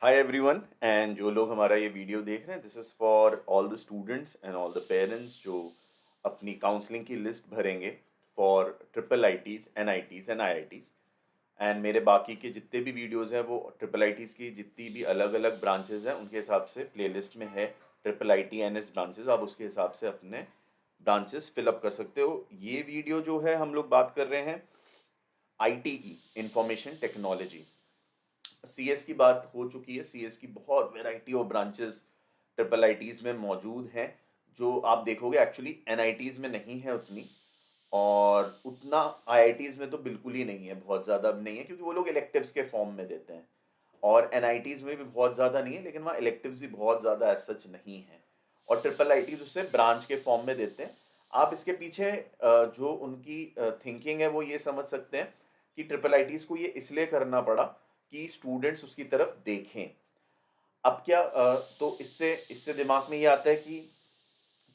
Hi everyone and जो लोग हमारा ये वीडियो देख रहे हैं this is for all the students and all the parents जो अपनी काउंसलिंग की लिस्ट भरेंगे for triple ITs NITs and IITs. And मेरे बाकी के जितने भी वीडियोस हैं वो ट्रिपल आईटीज़ की जितनी भी अलग अलग ब्रांचेज हैं उनके हिसाब से प्लेलिस्ट में है। Triple IT N S branches आप उसके हिसाब से अपने ब्रांचेस फिलअप कर सकते हो। ये वीडियो जो है हम लोग बात कर रहे हैं आईटी की, इंफॉर्मेशन टेक्नोलॉजी। सीएस की बात हो चुकी है। सीएस की बहुत वैरायटी ऑफ ब्रांचेस ट्रिपल आईटीज़ में मौजूद हैं जो आप देखोगे एक्चुअली एनआईटीज़ में नहीं है उतनी, और उतना आईआईटीज़ में तो बिल्कुल ही नहीं है, बहुत ज़्यादा अब नहीं है क्योंकि वो लोग इलेक्टिव्स के फॉर्म में देते हैं। और एनआईटीज़ में भी बहुत ज़्यादा नहीं है लेकिन वहाँ इलेक्टिव्स भी बहुत ज़्यादा एज सच नहीं है। और ट्रिपल आईटीज़ उसे ब्रांच के फॉर्म में देते हैं। आप इसके पीछे जो उनकी थिंकिंग है वो ये समझ सकते हैं कि ट्रिपल आईटीज़ को ये इसलिए करना पड़ा कि स्टूडेंट्स उसकी तरफ देखें। अब क्या तो इससे इससे दिमाग में ये आता है कि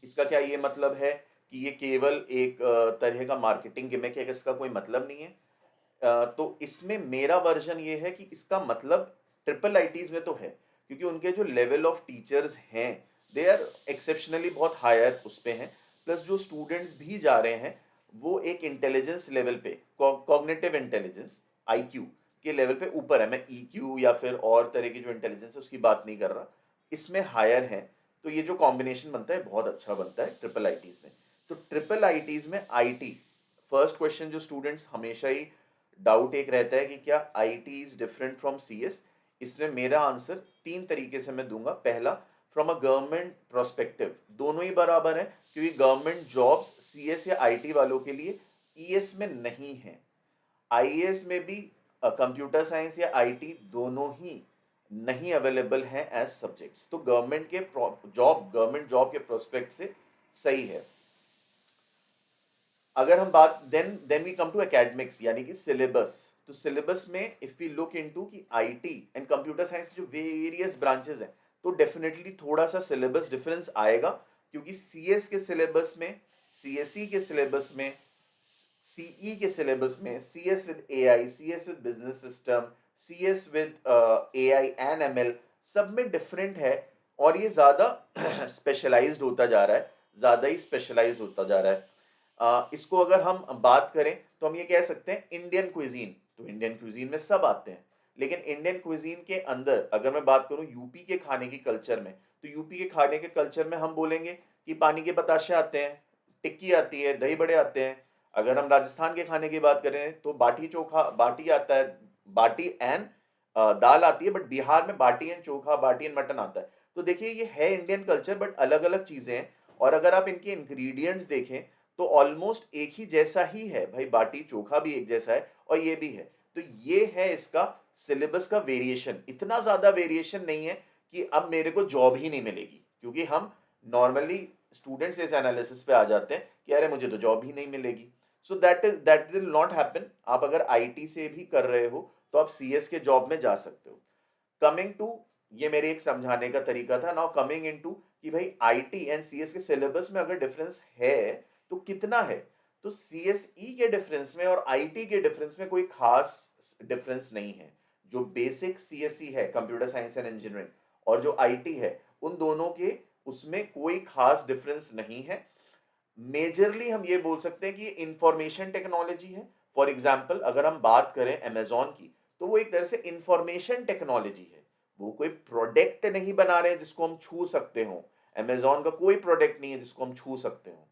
इसका क्या ये मतलब है कि ये केवल एक तरह का मार्केटिंग गिमिक है कि इसका कोई मतलब नहीं है। तो इसमें मेरा वर्जन ये है कि इसका मतलब ट्रिपल आईटीज में तो है क्योंकि उनके जो लेवल ऑफ टीचर्स हैं दे आर एक्सेप्शनली बहुत हायर उस पे हैं। प्लस जो स्टूडेंट्स भी जा रहे हैं वो एक इंटेलिजेंस लेवल पे, कॉग्निटिव इंटेलिजेंस आईक्यू के लेवल पे ऊपर है। मैं ईक्यू या फिर और तरह की जो इंटेलिजेंस है उसकी बात नहीं कर रहा, इसमें हायर है। तो ये जो कॉम्बिनेशन बनता है बहुत अच्छा बनता है ट्रिपल आईटीज में। तो ट्रिपल आईटीज में आईटी, फर्स्ट क्वेश्चन जो स्टूडेंट्स हमेशा ही डाउट एक रहता है कि क्या IT is different from CS. इसमें मेरा आंसर तीन तरीके से मैं दूंगा। पहला, फ्रॉम अ गवर्नमेंट प्रोस्पेक्टिव दोनों ही बराबर है क्योंकि गवर्नमेंट जॉब्स सीएस या आईटी वालों के लिए ईएस में नहीं है। आईएएस में भी कंप्यूटर साइंस या आईटी दोनों ही नहीं अवेलेबल हैं एज सब्जेक्ट्स। तो गवर्नमेंट जॉब के प्रोस्पेक्ट से सही है। अगर हम बात then we come to academics यानी कि सिलेबस। तो सिलेबस में इफ वी लुक इनटू कि आईटी एंड कंप्यूटर साइंस जो वेरियस ब्रांचेस हैं तो डेफिनेटली थोड़ा सा सिलेबस डिफरेंस आएगा क्योंकि सीएस के सिलेबस में, सीएसई के सिलेबस में, सीई के सिलेबस में CS with AI, CS with business system, CS with AI and ML सब में डिफरेंट है। और ये ज़्यादा स्पेशलाइज्ड होता जा रहा है, ज़्यादा ही स्पेशलाइज्ड होता जा रहा है। इसको अगर हम बात करें तो हम ये कह सकते हैं इंडियन क्विजीन। तो इंडियन क्विजीन में सब आते हैं लेकिन इंडियन क्विजीन के अंदर अगर मैं बात करूं यूपी के खाने की कल्चर में, तो यूपी के खाने के कल्चर में हम बोलेंगे कि पानी के बताशे आते हैं, टिक्की आती है, दही बड़े आते हैं। अगर हम राजस्थान के खाने की बात करें तो बाटी चोखा, बाटी आता है, बाटी एंड दाल आती है। बट बिहार में baati and chokha, baati and mutton आता है। तो देखिए ये है इंडियन कल्चर बट अलग अलग चीजें हैं। और अगर आप इनके इंग्रेडिएंट्स देखें तो ऑलमोस्ट एक ही जैसा ही है भाई, बाटी चोखा भी एक जैसा है और ये भी है। तो ये है इसका सिलेबस का वेरिएशन। इतना ज्यादा वेरिएशन नहीं है कि अब मेरे को जॉब ही नहीं मिलेगी क्योंकि हम नॉर्मली स्टूडेंट्स इस एनालिसिस पे आ जाते हैं कि अरे मुझे तो जॉब ही नहीं मिलेगी। So that will not happen. आप अगर आईटी से भी कर रहे हो तो आप सीएस के जॉब में जा सकते हो। कमिंग टू, ये मेरे एक समझाने का तरीका था। नाउ कमिंग इनटू कि भाई आईटी एंड सीएस के सिलेबस में अगर डिफरेंस है तो कितना है। तो सीएसई के डिफरेंस में और आईटी के डिफरेंस में कोई खास डिफरेंस नहीं है। जो बेसिक सीएसई है, कंप्यूटर साइंस एंड इंजीनियरिंग, और जो आईटी है, उन दोनों के उसमें कोई खास डिफरेंस नहीं है। मेजरली हम ये बोल सकते हैं कि ये इंफॉर्मेशन टेक्नोलॉजी है। फॉर एग्जाम्पल अगर हम बात करें अमेजोन की तो वो एक तरह से इंफॉर्मेशन टेक्नोलॉजी है। वो कोई प्रोडक्ट नहीं बना रहे हैं जिसको हम छू सकते हो। अमेजोन का कोई प्रोडक्ट नहीं है जिसको हम छू सकते हो।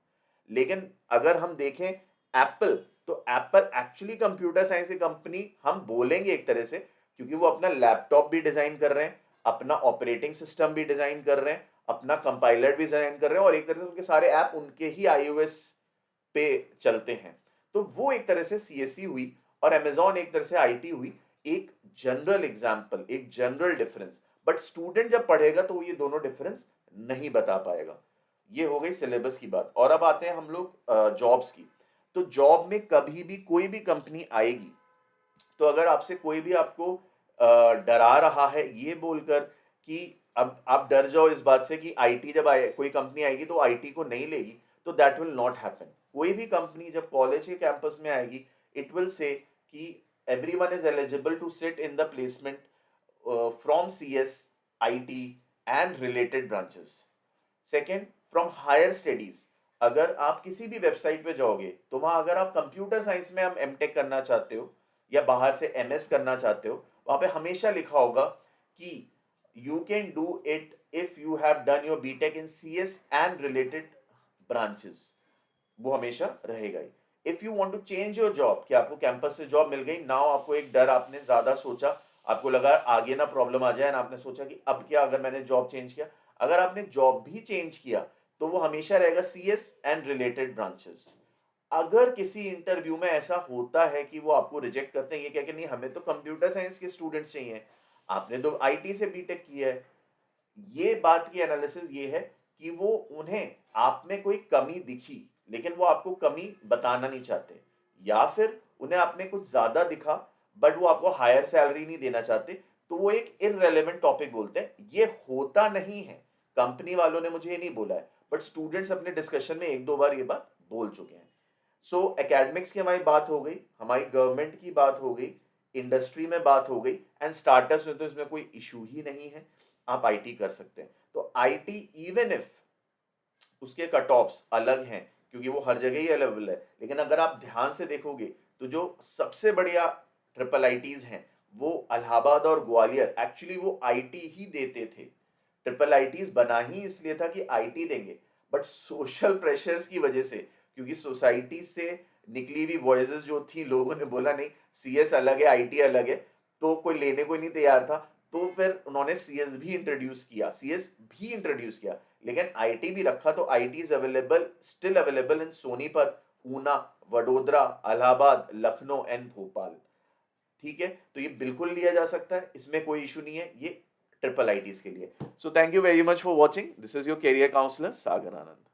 लेकिन अगर हम देखें एप्पल, तो एप्पल एक्चुअली कंप्यूटर साइंस की कंपनी हम बोलेंगे एक तरह से क्योंकि वो अपना लैपटॉप भी डिजाइन कर रहे हैं, अपना ऑपरेटिंग सिस्टम भी डिजाइन कर रहे हैं, अपना कंपाइलर भी डिजाइन कर रहे हैं, और एक तरह से उनके सारे ऐप उनके ही आईओएस पे चलते हैं। तो वो एक तरह से सीएसई हुई और अमेजोन एक तरह से आईटी हुई। एक जनरल एग्जाम्पल, एक जनरल डिफरेंस। बट स्टूडेंट जब पढ़ेगा तो वो ये दोनों डिफरेंस नहीं बता पाएगा। ये हो गई सिलेबस की बात। और अब आते हैं हम लोग जॉब्स की। तो जॉब में कभी भी कोई भी कंपनी आएगी तो अगर आपसे कोई भी आपको डरा रहा है ये बोलकर कि अब आप डर जाओ इस बात से कि आईटी जब आए, कोई कंपनी आएगी तो आईटी को नहीं लेगी, तो दैट विल नॉट हैपन। कोई भी कंपनी जब कॉलेज के कैंपस में आएगी इट विल से कि everyone is eligible to sit in the placement from CS, IT and related branches. Second, from higher studies, अगर आप किसी भी वेबसाइट पे जाओगे तो वहां अगर आप कंप्यूटर साइंस में हम एमटेक करना चाहते हो या बाहर से एमएस करना चाहते हो, वहां पे हमेशा लिखा होगा कि you can do it if you have done your BTech in CS and related branches, वो हमेशा रहेगा ही. If you want to change your job, कि आपको कैंपस से जॉब मिल गई, नाउ आपको एक डर, आपने ज्यादा सोचा, आपको लगा आगे ना प्रॉब्लम आ जाए, आपने सोचा कि अब क्या अगर मैंने जॉब चेंज किया, अगर आपने जॉब भी चेंज किया तो वो हमेशा रहेगा सीएस एंड रिलेटेड ब्रांचेस. अगर किसी इंटरव्यू में ऐसा होता है कि वो आपको रिजेक्ट करते हैं, ये कह के नहीं हमें तो कंप्यूटर साइंस के स्टूडेंट्स चाहिए, आपने तो आईटी से बीटेक किया है, ये बात की एनालिसिस ये है कि वो उन्हें आप में कोई कमी दिखी लेकिन वो आपको कमी बताना नहीं चाहते, या फिर उन्हें आप में कुछ ज्यादा दिखा बट वो आपको हायर सैलरी नहीं देना चाहते, तो वो एक इररेलेवेंट टॉपिक बोलते हैं. ये होता नहीं है, कंपनी वालों ने मुझे ये नहीं बोला है, बट स्टूडेंट्स अपने डिस्कशन में एक दो बार ये बात बोल चुके हैं. सो एकेडमिक्स की हमारी बात हो गई, हमारी गवर्नमेंट की बात हो गई, इंडस्ट्री में बात हो गई, एंड स्टार्टअप्स में तो इसमें कोई इशू ही नहीं है, आप आईटी कर सकते हैं. तो आईटी इवन इफ उसके कट ऑफ्स अलग हैं क्योंकि वो हर जगह ही अवेलेबल है, लेकिन अगर आप ध्यान से देखोगे तो जो सबसे बढ़िया ट्रिपल आईटीज हैं वो इलाहाबाद और ग्वालियर, एक्चुअली वो आईटी ही देते थे. ट्रिपल आईटीज बना ही इसलिए था कि आईटी देंगे, बट सोशल प्रेशर्स की वजह से, क्योंकि सोसाइटी से निकली हुई वॉइसेस जो थी, लोगों ने बोला नहीं सीएस अलग है आईटी अलग है, तो कोई लेने को नहीं तैयार था, तो फिर उन्होंने सीएस भी इंट्रोड्यूस किया, लेकिन आईटी भी रखा. तो IT is available, still available in Sonipat, Una, Vadodara, Allahabad, Lucknow and Bhopal. ठीक है, तो ये बिल्कुल लिया जा सकता है, इसमें कोई इशू नहीं है, ये ट्रिपल आईटीज के लिए. So thank you very much for watching. This is your career counsellor Sagar Anand.